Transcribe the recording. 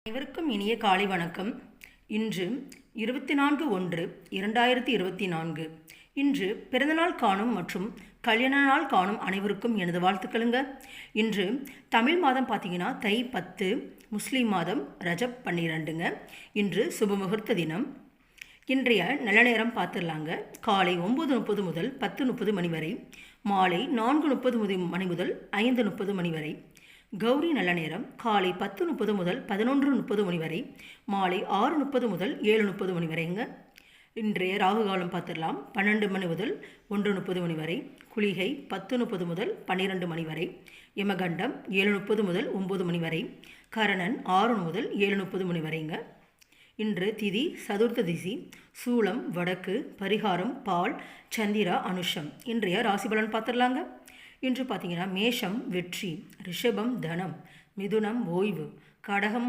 அனைவருக்கும் இனிய காலை வணக்கம். இன்று 24/1/2024. இன்று பிறந்தநாள் காணும் மற்றும் கல்யாண நாள் காணும் அனைவருக்கும் எனது வாழ்த்துக்களுங்க. இன்று தமிழ் மாதம் பார்த்தீங்கன்னா தை 10, முஸ்லீம் மாதம் ரஜப் 12ங்க. இன்று சுபமுகூர்த்த தினம். இன்றைய நல்ல நேரம் பார்த்துடலாங்க. காலை 9:30 முதல் 10:30 மணி வரை, மாலை 4:30 மணி முதல் 5:30 மணி வரை. கௌரி நல்ல நேரம் காலை 10:30 முதல் 11:30 மணி வரை, மாலை 6:30 முதல் 7:30 மணி வரைங்க. இன்றைய ராகு காலம் பார்த்துடலாம். 12 மணி முதல் 1:30 மணி வரை, குளிகை 10:30 முதல் 12 மணி வரை, யமகண்டம் 7:30 முதல் 9 மணி வரை, கரணன் 6 முதல் 7:30 மணி வரைங்க. இன்று திதி சதுர்த்த திசி, சூலம் வடக்கு, பரிகாரம் பால், சந்திரா அனுஷம். இன்றைய ராசி பலன் பார்த்துடலாங்க. இன்று பார்த்தீங்கன்னா மேஷம் வெற்றி, ரிஷபம் தனம், மிதுனம் ஓய்வு, கடகம்